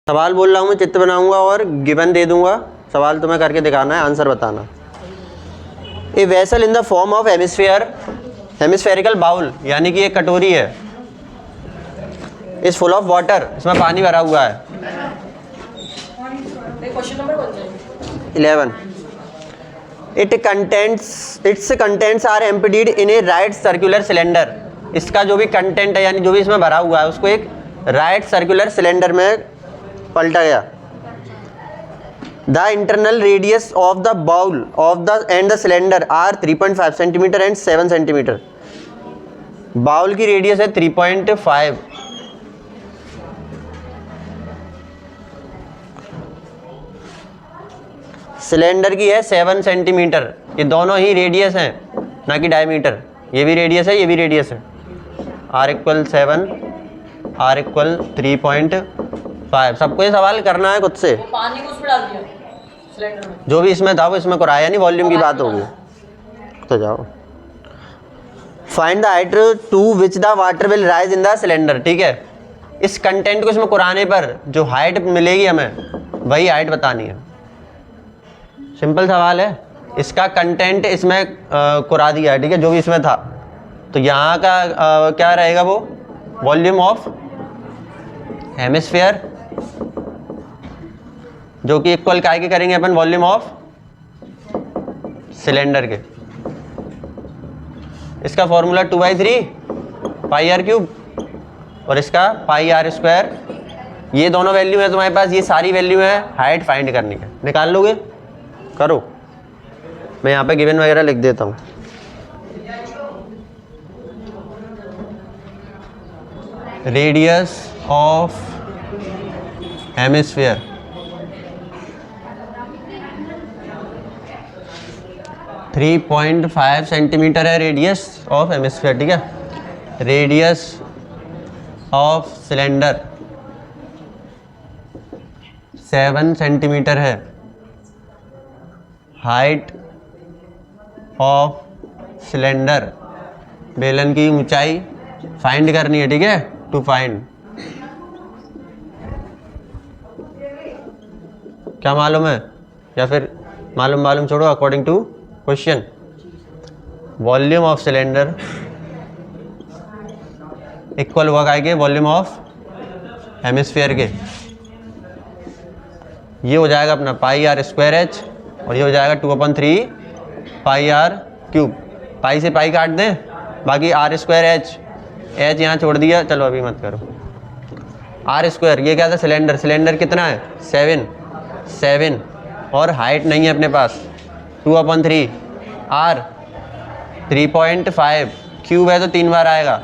सवाल बोल रहा हूँ मैं, चित्र बनाऊंगा और गिवन दे दूंगा, सवाल तुम्हें करके दिखाना है, आंसर बताना। A vessel in the form of hemispherical bowl, यानी कि एक कटोरी है, इज फुल ऑफ वाटर, इसमें पानी भरा हुआ है। Question number 11 its contents are emptied in a right circular cylinder. इसका जो भी कंटेंट है यानी जो भी इसमें भरा हुआ है उसको एक राइट सर्कुलर सिलेंडर में पलटा गया। The internal radius of the bowl of the and the cylinder are 3.5 centimetre and 7 centimetre. Bowl की रेडियस है 3.5, सिलेंडर की है 7 सेंटीमीटर। ये दोनों ही रेडियस हैं, ना कि डायमीटर। ये भी रेडियस है, ये भी रेडियस है। R = 7, R = 3.5। सबको ये सवाल करना है खुद से। पानी को उसमें डाल दिया सिलेंडर में, जो भी इसमें था वो इसमें कराया, नहीं वॉल्यूम की बात होगी। तो जाओ, find the height to which the water will rise in the cylinder. ठीक है, इस कंटेंट को इसमें कुराने पर जो हाइट मिलेगी हमें वही हाइट बतानी है। सिंपल सवाल है। इसका कंटेंट इसमें कुरा दिया है, ठीक है, जो भी इसमें था। तो यहाँ का क्या रहेगा, वो वॉल्यूम ऑफ हेमिस्फीयर, जो कि इक्वल काय के करेंगे अपन, वॉल्यूम ऑफ सिलेंडर के। इसका फॉर्मूला 2/3 πr³ और इसका πr²। ये दोनों वैल्यू है तुम्हारे पास, ये सारी वैल्यू है हाइट फाइंड करनी है। निकाल लोगे? करो, मैं यहाँ पे गिवन वगैरह लिख देता हूँ। Radius of hemisphere, three 3.5 centimetre है रेडियस ऑफ हेमिस्फीयर। ठीक है, रेडियस ऑफ सिलेंडर 7 सेंटीमीटर है। हाइट ऑफ सिलेंडर, बेलन की ऊंचाई फाइंड करनी है। ठीक है, टू फाइंड। क्या मालूम है या फिर मालूम छोड़ो, according to question. Volume of cylinder equal हुआ काय के, वॉल्यूम ऑफ हेमिस्फीयर के। ये हो जाएगा अपना πr²h और ये हो जाएगा 2/3 πr³। पाई से पाई काट दें, बाकी r²h, h यहाँ छोड़ दिया, चलो अभी मत करो। r², ये क्या था, सिलेंडर। सिलेंडर कितना है, 7 और हाइट नहीं है अपने पास, 2/3 r 3.5, क्यूब है तो 3 बार आएगा।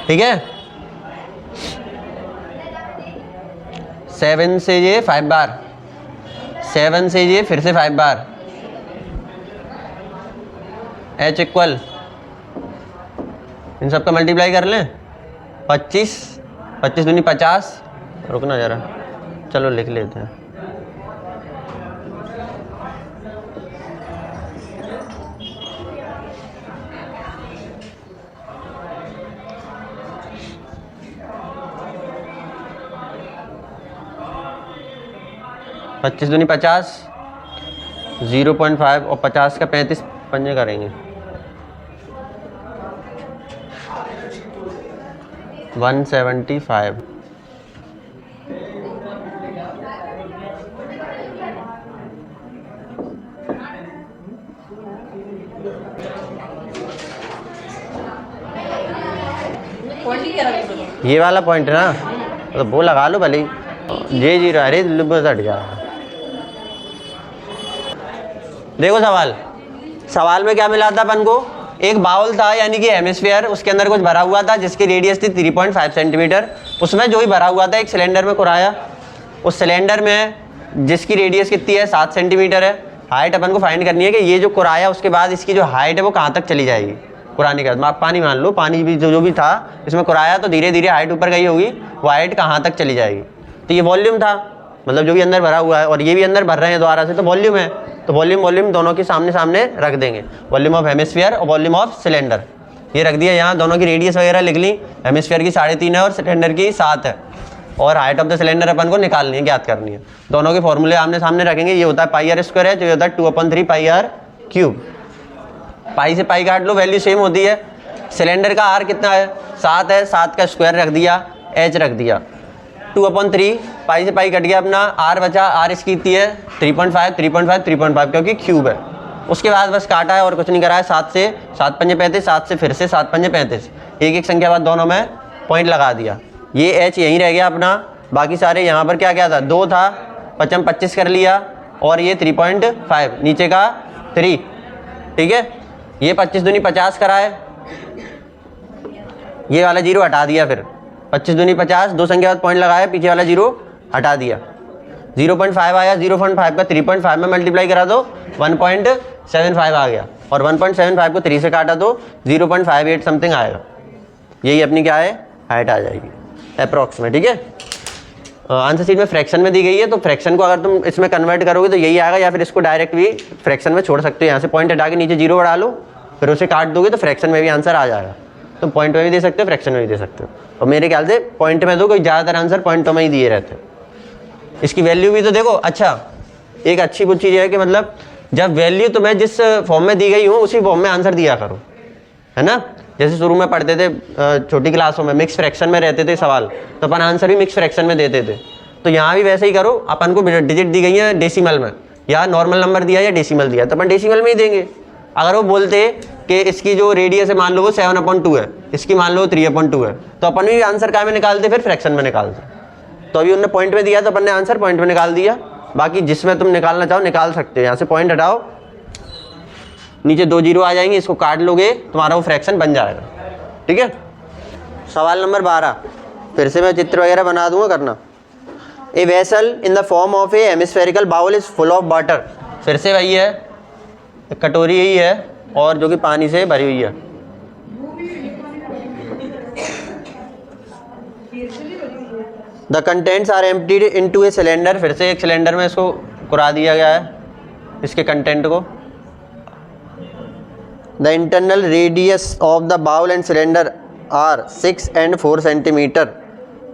ठीक है, 7 से ये 5 बार, 7 से ये फिर से 5 बार। h इक्वल, इन सब का मल्टीप्लाई कर लें, 25 दूनी 50। रुकना जरा, चलो लिख लेते हैं। पच्चीस दूनी 50, 0.5 और 50 का 35 पंजे करेंगे, 175। ये वाला पॉइंट है ना, तो वो लगा लो भले ही। जे 0, अरे हट गया। देखो सवाल में क्या मिला था अपन को, एक बाउल था यानी कि हेमिस्फीयर, उसके अंदर कुछ भरा हुआ था जिसकी रेडियस थी 3.5 सेंटीमीटर। उसमें जो ही भरा हुआ था एक सिलेंडर में कुराया। उस सिलेंडर में जिसकी रेडियस कितनी है, 7 सेंटीमीटर है। हाइट अपन को फाइंड करनी है कि ये जो कुराया उसके बाद इसकी जो हाइट है वो कहाँ तक चली जाएगी। कुराने के बाद पानी मान लो, पानी भी जो भी था इसमें कुराया तो धीरे धीरे हाइट ऊपर गई होगी, वो हाइट कहाँ तक चली जाएगी। तो ये वॉल्यूम था, मतलब जो भी अंदर भरा हुआ है, और ये भी अंदर भर रहे हैं दोबारा से, तो वॉल्यूम है। तो वॉल्यूम दोनों के सामने रख देंगे, वॉल्यूम ऑफ हेमिस्फीयर और वॉल्यूम ऑफ सिलेंडर। ये रख दिया यहाँ, दोनों की रेडियस वगैरह लिख ली। हेमिस्फीयर की 3.5 है और सिलेंडर की 7 है। और हाइट ऑफ द सिलेंडर अपन को निकालनी है, ज्ञात करनी है। दोनों के फॉर्मूले आमने सामने रखेंगे। ये होता है पाई आर स्क्वायर है, जो होता है 2/3 पाई आर क्यूब। पाई से पाई काट लो, वैल्यू सेम होती है। सिलेंडर का आर कितना है, 7 है, 7 का स्क्वायर रख दिया, एच रख दिया। 2/3 पाई से पाई कट गया अपना, आर बचा। आर इसकी इतनी है 3.5, 3.5, 3.5 क्योंकि क्यूब है। उसके बाद बस काटा है और कुछ नहीं करा है। 7 से 7 पंजे 35, 7 से फिर से 7 पंजे 35, एक एक संख्या बाद दोनों में पॉइंट लगा दिया। ये एच यहीं रह गया अपना। बाकी सारे यहाँ पर क्या क्या था, 2 था, 55 25 कर लिया, और ये 3.5 नीचे का 3, ठीक है। ये 25 दूनी 50 करा है, ये वाला जीरो हटा दिया। फिर 25 दूनी 50, दो संख्या बाद पॉइंट लगाया, पीछे वाला जीरो हटा दिया। 0.5 आया, 0.5 का 3.5 में मल्टीप्लाई करा दो 1.75 आ गया, और 1.75 को 3 से काटा तो 0.58 समथिंग आएगा। यही अपनी क्या है, हाइट आ जाएगी अप्रॉक्स में, ठीक है। आंसर शीट में फ्रैक्शन में दी गई है, तो फ्रैक्शन को अगर तुम इसमें कन्वर्ट करोगे तो यही आएगा, या फिर इसको डायरेक्ट भी फ्रैक्शन में छोड़ सकते हो। यहाँ से पॉइंट हटा के नीचे जीरो बढ़ा लो, फिर उसे काट दोगे तो फ्रैक्शन में भी आंसर आ जाएगा। तो पॉइंट में भी दे सकते हो, फ्रैक्शन में भी दे सकते हो। और मेरे ख्याल से पॉइंट में दो, कोई ज़्यादातर आंसर पॉइंटों में ही दिए रहते हैं। इसकी वैल्यू भी तो देखो। अच्छा, एक अच्छी कुछ चीज़ है कि मतलब जब वैल्यू तुम्हें जिस फॉर्म में दी गई हो उसी फॉर्म में आंसर दिया करो, है ना। जैसे शुरू में पढ़ते थे छोटी क्लासों में, मिक्स फ्रैक्शन में रहते थे सवाल, तो अपन आंसर भी मिक्स फ्रैक्शन में देते थे। तो यहाँ भी वैसे ही करो। अपन को डिजिट दी गई है डेसिमल में, या नॉर्मल नंबर दिया या डेसिमल दिया, तो अपन डेसिमल में ही देंगे। अगर वो बोलते कि इसकी जो रेडियस है मान लो वो 7/2 है, इसकी मान लो 3/2 है, तो अपन भी आंसर क्या में निकालते, फिर फ्रैक्शन में निकालते। तो अभी उन्होंने पॉइंट में दिया तो अपन ने आंसर पॉइंट में निकाल दिया। बाकी जिसमें तुम निकालना चाहो निकाल सकते हो। यहाँ से पॉइंट हटाओ, नीचे 2 जीरो आ जाएंगे, इसको काट लोगे, तुम्हारा वो फ्रैक्शन बन जाएगा, ठीक है। सवाल नंबर 12, फिर से मैं चित्र वगैरह बना दूंगा, करना। A vessel in the form of a hemispherical bowl is full of water. फिर से वही है, कटोरी यही है और जो कि पानी से भरी हुई है। The contents are emptied into a cylinder. फिर से एक सिलेंडर में इसको कुरा दिया गया है, इसके कंटेंट को। The internal radius of the bowl and cylinder are 6 and 4 centimetre.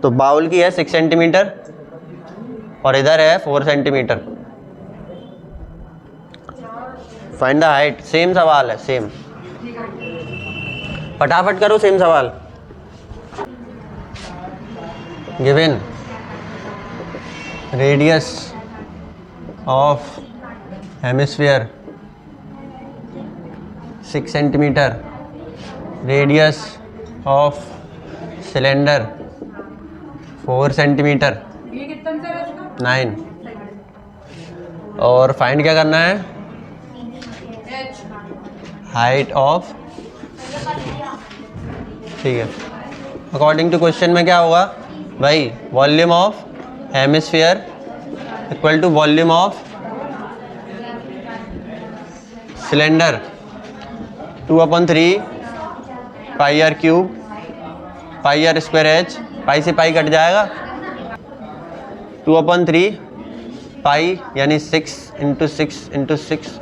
तो बाउल की है 6 सेंटीमीटर और इधर है 4 centimetre. Find the height. Same सवाल है, सेम, फटाफट करो, सेम सवाल। Given radius of hemisphere 6 centimetre, radius of cylinder 4 centimetre, ये कितना आंसर है इसका? 9। और फाइंड क्या करना है, एच। हाइट ऑफ, ठीक है। अकॉर्डिंग टू क्वेश्चन में क्या होगा भाई, volume of hemisphere equal to volume of cylinder 2/3 pi are cube, pi are square H. Pi से पाई कट जाएगा, 2/3 पाई यानी 6 × 6 × 6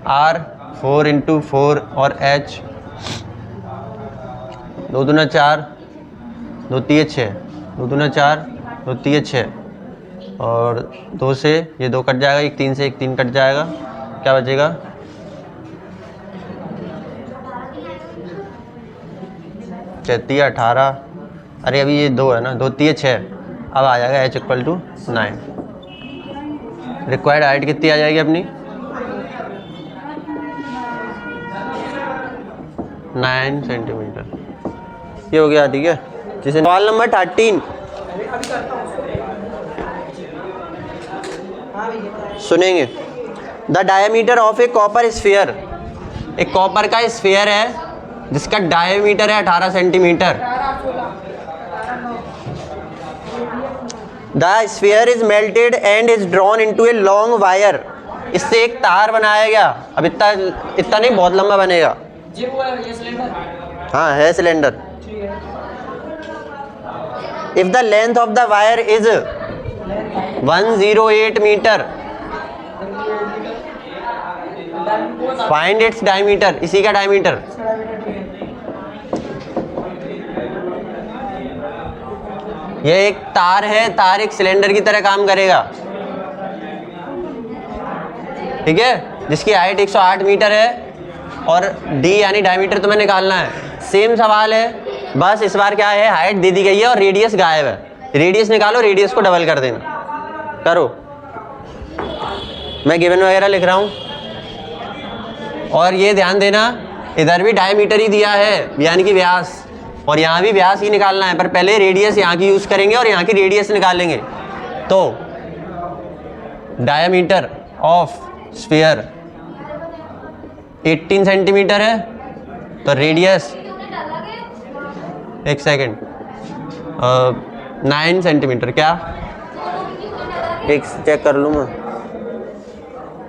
आर 4 × 4 और एच 2 दूना 4, 2 3 6, 2 दूना 4, 2 3 6, और 2 से ये 2 कट जाएगा, एक 3 से एक 3 कट जाएगा, क्या बचेगा 3 18। अरे अभी ये 2 है ना, 2 3 6, अब आ जाएगा h equal to 9। Required height कितनी आ जाएगी अपनी, 9 सेंटीमीटर। ये हो गया, ठीक है। जैसे सवाल नंबर 13 सुनेंगे। The diameter of A copper sphere. एक कॉपर का स्फीयर है जिसका डायमीटर है 18 centimetre. The sphere is melted and is drawn into a long wire. इससे एक तार बनाया गया। अब इतना इतना नहीं, बहुत लंबा बनेगा। ये वो है, ये सिलेंडर। हाँ है सिलेंडर। ठीक है। If the length of the wire is 108 metre, find its diameter. इसी का डायमीटर ये एक तार है, तार एक सिलेंडर की तरह काम करेगा, ठीक है, जिसकी हाइट 108 मीटर है और डी यानी डायमीटर तुम्हें निकालना है। सेम सवाल है, बस इस बार क्या है, हाइट दे दी गई है और रेडियस गायब है। रेडियस निकालो, रेडियस को डबल कर देना। करो, मैं गिवन वगैरह लिख रहा हूँ। और ये ध्यान देना, इधर भी डायमीटर ही दिया है यानी कि व्यास, और यहाँ भी व्यास ही निकालना है, पर पहले रेडियस यहाँ की यूज़ करेंगे और यहाँ की रेडियस निकालेंगे। तो डायमीटर ऑफ स्फीयर 18 सेंटीमीटर है, तो रेडियस, एक सेकेंड, 9 सेंटीमीटर, क्या एक चेक कर लूँ मैं,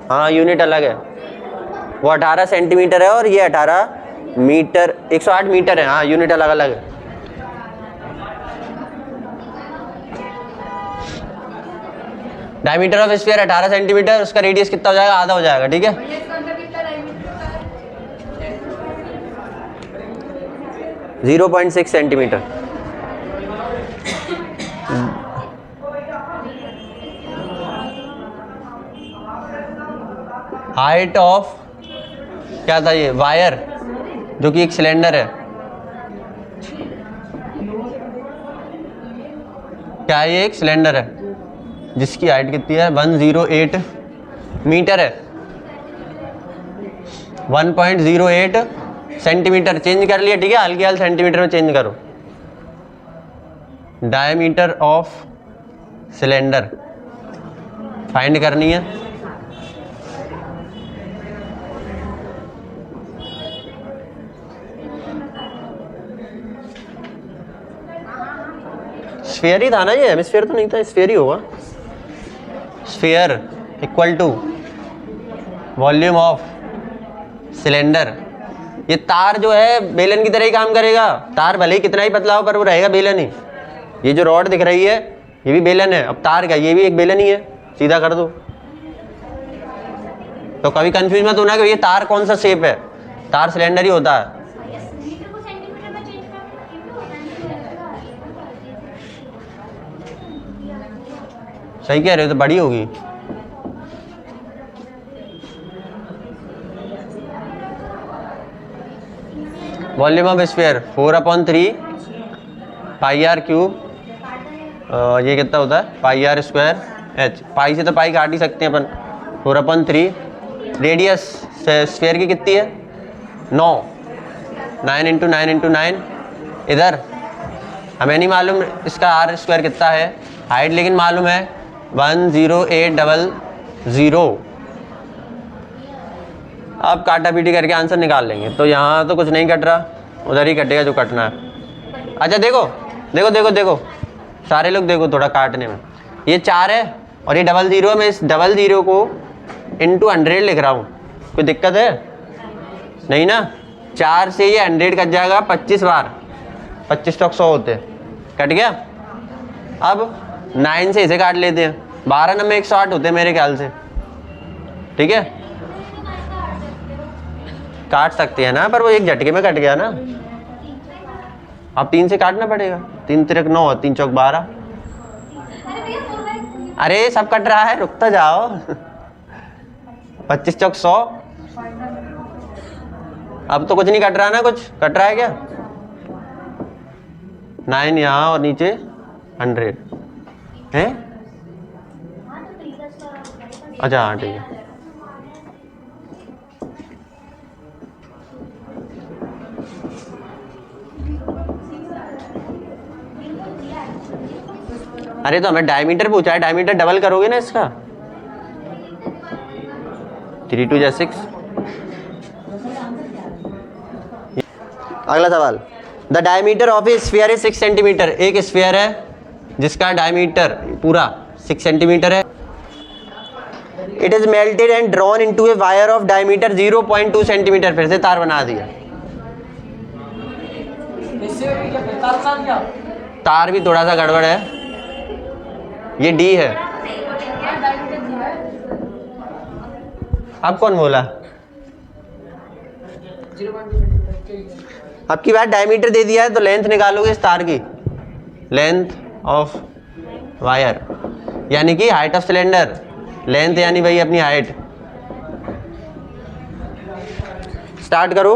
हाँ यूनिट अलग है, वो 18 सेंटीमीटर है और ये 18 मीटर, 108 मीटर है, हाँ यूनिट अलग अलग है। डायमीटर ऑफ स्फीयर 18 सेंटीमीटर, उसका रेडियस कितना हो जाएगा, आधा हो जाएगा, ठीक है। ये इसका अंदर कितना डायमीटर होता है? 0.6 सेंटीमीटर। हाइट ऑफ क्या था ये, वायर, जो कि एक सिलेंडर है, क्या ये एक सिलेंडर है जिसकी हाइट कितनी है, 108 मीटर है, 1.08 सेंटीमीटर, चेंज कर लिया, ठीक है, हल्की हाल सेंटीमीटर में चेंज करो। डायमीटर ऑफ सिलेंडर फाइंड करनी है। स्फीयर ही था ना ये, हेमिस्फीयर तो नहीं था, स्फीयर ही होगा। Sphere equal to volume of cylinder. ये तार जो है बेलन की तरह ही काम करेगा, तार भले ही कितना ही पतला हो पर वो रहेगा बेलन ही। ये जो रॉड दिख रही है ये भी बेलन है, अब तार का ये भी एक बेलन ही है, सीधा कर दो। तो कभी कंफ्यूज मत होना कि ये तार कौन सा शेप है, तार सिलेंडर ही होता है। सही कह रहे हो, तो बड़ी होगी। Volume of sphere 4/3 pi are cube, ये कितना होता है, pi are square H. Pi से तो पाई काट ही सकते हैं अपन, 4/3। रेडियस स्फीयर की कितनी है, 9, 9 × 9 × 9। इधर हमें नहीं मालूम इसका आर स्क्वायर कितना है, हाइट लेकिन मालूम है 10800। अब काटा पीटी करके आंसर निकाल लेंगे। तो यहाँ तो कुछ नहीं कट रहा, उधर ही कटेगा जो कटना है। अच्छा देखो देखो देखो देखो, सारे लोग देखो थोड़ा काटने में, ये 4 है और ये 00 है। मैं इस 00 को × 100 लिख रहा हूँ, कोई दिक्कत है नहीं ना। 4 से ये 100 कट जाएगा 25 बार, 25 चौक 100 होते हैं, कट गया। अब 9 से इसे काट लेते हैं, 12 नंबर 108 होते हैं मेरे ख्याल से, ठीक है। काट सकते हैं ना, पर वो एक झटके में कट गया ना। अब 3 से काटना पड़ेगा, 3 × 3 = 9, 3 चौक 12। अरे सब कट रहा है, रुकता जाओ। 25 चौक 100। अब तो कुछ नहीं कट रहा ना, कुछ कट रहा है क्या, 9 यहाँ और नीचे 100 है। अच्छा हाँ ठीक है। अरे तो हमें डायमीटर पूछा है, डायमीटर डबल करोगे ना इसका, 3 × 2 = 6। अगला सवाल, the diameter of A sphere is 6 centimetre. एक स्फीयर है जिसका डायमीटर पूरा 6 सेंटीमीटर है। It is melted and drawn into a wire of diameter 0.2 centimetre. फिर से तार बना दिया, तार भी थोड़ा सा गड़बड़ है, ये डी है। अब कौन बोला, अब की बात डायमीटर दे दिया है तो लेंथ निकालोगे इस तार की, लेंथ ऑफ वायर, यानी कि हाइट ऑफ सिलेंडर, लेंथ यानी भाई अपनी हाइट। स्टार्ट करो,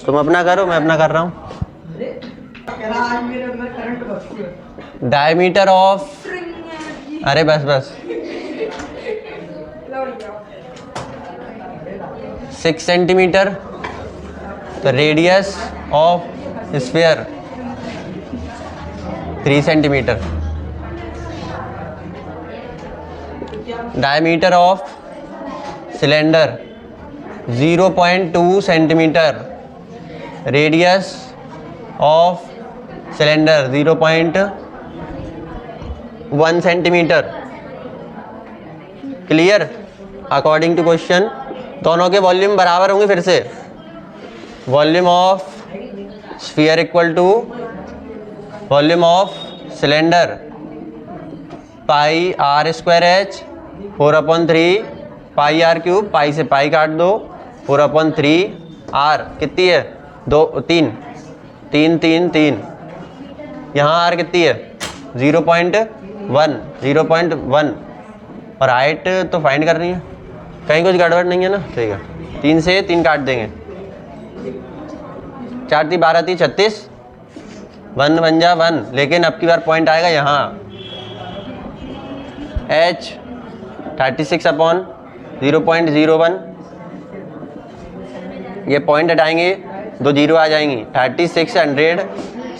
तुम अपना करो, मैं अपना कर रहा हूँ। डायमीटर ऑफ, अरे बस बस, 6 सेंटीमीटर। तो radius of sphere 3 centimetre. Diameter of cylinder 0.2 centimetre. Radius of cylinder 0.1 centimetre. Clear? According to question दोनों के वॉल्यूम बराबर होंगे। फिर से volume of sphere equal to volume of cylinder pi are square h 4/3 pi are cube, pi से pi काट दो, 4/3 are कितनी है 2 3 3 3 3। यहाँ आर कितनी है 0.1 और हाइट तो फाइंड कर रही है, कहीं कुछ गड़बड़ नहीं है ना? ठीक है, 3 से 3 काट देंगे, 4 3 12 3 36, 1 बन जा 1, लेकिन अब की बार पॉइंट आएगा यहाँ h 36/0.01। ये पॉइंट हटाएंगे, 2 जीरो आ जाएंगी। 3600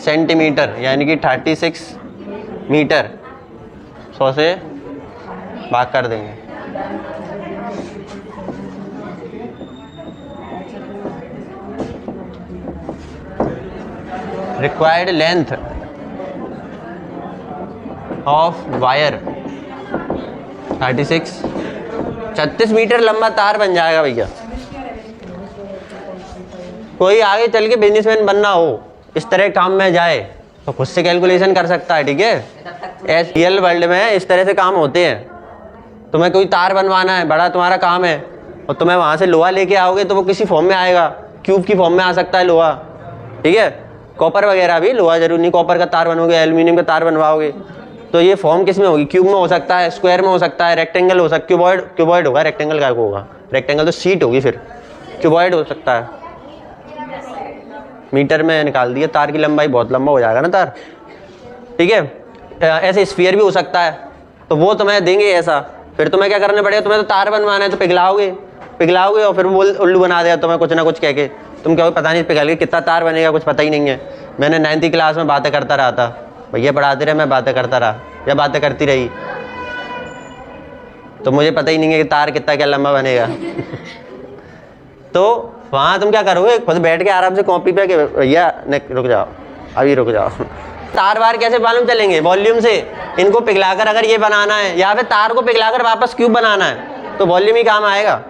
सेंटीमीटर यानी कि 36 मीटर 100 से भाग कर देंगे। Required length of wire 36 metre लंबा तार बन जाएगा भैया। कोई आगे चल के बिजनेसमैन बनना हो, इस तरह काम में जाए तो खुद से कैलकुलेशन कर सकता है। ठीक है, रियल वर्ल्ड में इस तरह से काम होते हैं। तुम्हें कोई तार बनवाना है, बड़ा तुम्हारा काम है, और तुम्हें वहाँ से लोहा लेके आओगे तो वो किसी फॉर्म में आएगा, क्यूब की फॉर्म में आ सकता है लोहा। ठीक है, कॉपर वगैरह भी, लोहा जरूर नहीं कॉपर का तार बनोगे, एल्यूमिनियम का तार बनवाओगे तो ये फॉर्म किस में होगी? क्यूब में हो सकता है, स्क्वायर में हो सकता है, रेक्टेंगल हो सकता है, क्यूबॉइड होगा, रेक्टेंगल का होगा, रेक्टेंगल तो सीट होगी, फिर क्यूबॉइड हो सकता है। मीटर में निकाल दिया, तार की लंबाई बहुत लंबा हो जाएगा ना तार। ठीक है, ऐसे स्फीयर भी हो सकता है, तो वो तुम्हें देंगे ऐसा। फिर तुम्हें क्या करना पड़ेगा? तुम्हें तो तार बनवाना है तो पिघलाओगे और फिर वो उल्लू बना देगा तुम्हें कुछ ना कुछ कह के। तुम क्या पता नहीं पिघल के कितना तार बनेगा, कुछ पता ही नहीं है। मैंने 9th क्लास में बातें करता रहा था, भैया पढ़ाते रहे, मैं बातें करता रहा या बातें करती रही, तो मुझे पता ही नहीं है कि तार कितना क्या लंबा बनेगा। तो वहाँ तुम क्या करोगे? खुद बैठ के आराम से कॉपी पे के भैया रुक जाओ, अभी रुक जाओ। तार वार कैसे मालूम चलेंगे? वॉल्यूम से। इनको पिघलाकर अगर ये बनाना है या फिर तार को पिघलाकर वापस क्यूब बनाना है तो वॉल्यूम ही काम आएगा।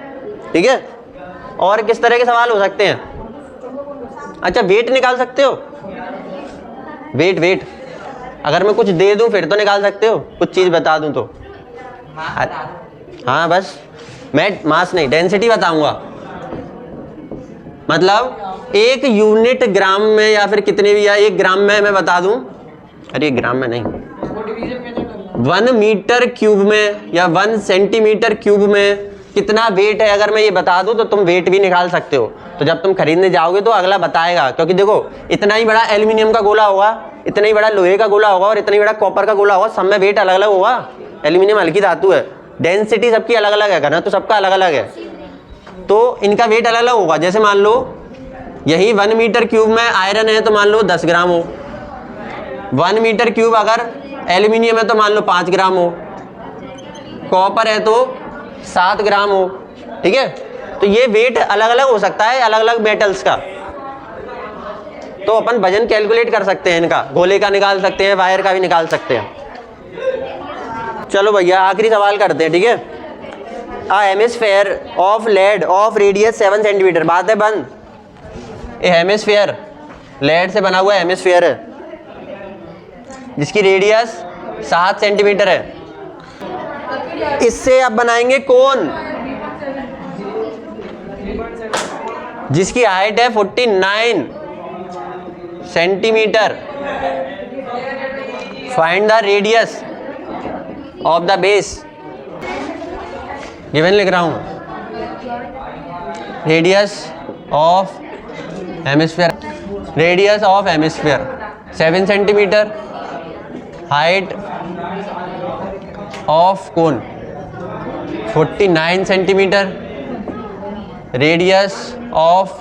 ठीक है, और किस तरह के सवाल हो सकते हैं? अच्छा, वेट निकाल सकते हो? वेट अगर मैं कुछ दे दूं फिर तो निकाल सकते हो, कुछ चीज़ बता दूं तो। हाँ बस, मैं मास नहीं डेंसिटी बताऊंगा। मतलब 1 यूनिट ग्राम में या फिर कितने भी, या 1 ग्राम में मैं बता दूं, अरे ग्राम में नहीं, 1 मीटर क्यूब में या 1 सेंटीमीटर क्यूब में कितना वेट है अगर मैं ये बता दूं तो तुम वेट भी निकाल सकते हो। तो जब तुम खरीदने जाओगे तो अगला बताएगा, क्योंकि देखो इतना ही बड़ा एल्यूमिनियम का गोला होगा, इतना ही बड़ा लोहे का गोला होगा और इतना ही बड़ा कॉपर का गोला होगा, सब में वेट अलग अलग होगा। एल्यूमिनियम हल्की धातु है, डेंसिटी सबकी अलग अलग है ना, तो सबका अलग अलग है, तो इनका वेट अलग अलग होगा। जैसे मान लो यही 1 मीटर क्यूब में आयरन है तो मान लो 10 ग्राम हो, 1 मीटर क्यूब अगर एल्यूमिनियम है तो मान लो 5 ग्राम हो, कॉपर है तो 7 ग्राम हो। ठीक है, तो ये वेट अलग अलग हो सकता है अलग अलग मेटल्स का। तो अपन वजन कैलकुलेट कर सकते हैं इनका, गोले का निकाल सकते हैं, वायर का भी निकाल सकते हैं। चलो भैया आखिरी सवाल करते हैं। ठीक है, a hemisphere of lead of radius 7 centimetre, बात है बंद। ये हेमिस्फेयर लेड से बना हुआ हेमिस्फेयर है जिसकी रेडियस 7 सेंटीमीटर है। इससे आप बनाएंगे कोन जिसकी हाइट है 49 centimetre. Find the radius of the base. Given लिख रहा हूँ, radius of hemisphere, radius of hemisphere 7 centimetre, height of cone 49 centimetre, radius of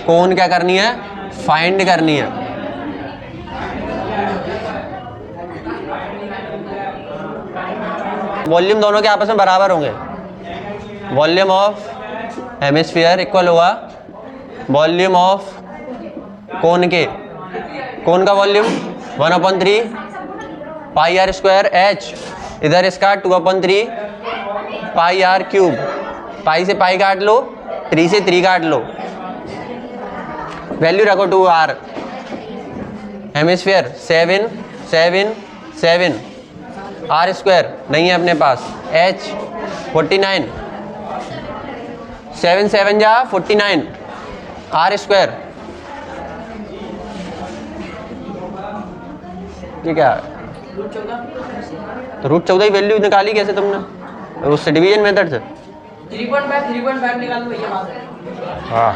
cone क्या करनी है, फाइंड करनी है। वॉल्यूम दोनों के आपस में बराबर होंगे। वॉल्यूम ऑफ हेमिस्फीयर इक्वल होगा वॉल्यूम ऑफ कोन के, कोन का volume 1/3 pi are square H, इधर इसका 2/3 पाई आर क्यूब। पाई से पाई काट लो, 3 से 3 काट लो, वैल्यू रखो 2r। हेमिस्फीयर 7 7 7, आर स्क्वायर नहीं है अपने पास, एच 49, 7 7 जा 49, आर स्क्वायर। ये क्या है, तो रूट 14 की वैल्यू निकाली कैसे तुमने, उससे डिवीजन मेथड से? 3.5 निकाल लो भैया बात है। हाँ,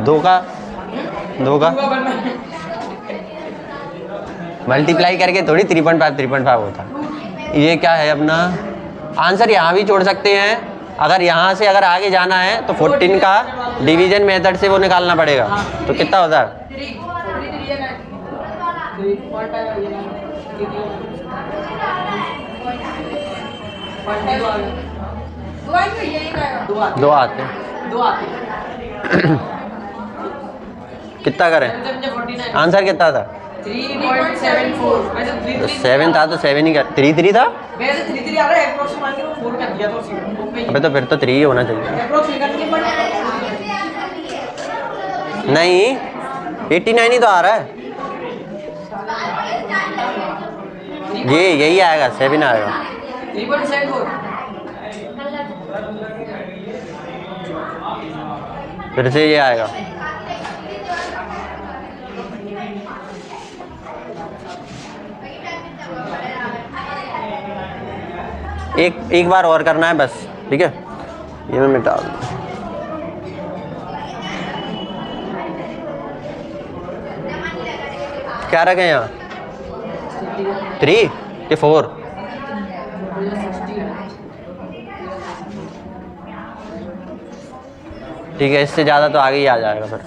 दो का मल्टीप्लाई करके थोड़ी 3.5 होता। ये क्या है अपना आंसर, यहाँ भी छोड़ सकते हैं। अगर यहाँ से अगर आगे जाना है तो 14 का डिवीजन मेथड से वो निकालना पड़ेगा। तो कितना होता है, 2 आते हैं। कितना करें, आंसर कितना था? 3.74। 7 था तो 7 ही कर, 3 3 था। वैसे 3 आ रहा है, एप्रोक्स मान के 4 कर दिया तो अबे तो फिर तो 3 ही होना चाहिए। एप्रोक्स निकाल के नहीं 89 ही तो आ रहा है, ये यही आएगा, 7 आएगा। 3.74। फिर से ये आएगा। एक बार और करना है बस, ठीक है। ये मैं मिटा दूँ। क्या रखें यहाँ, 3 कि 4? ठीक है, इससे ज़्यादा तो आगे ही आ जाएगा फिर।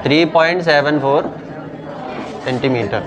3.74 सेंटीमीटर।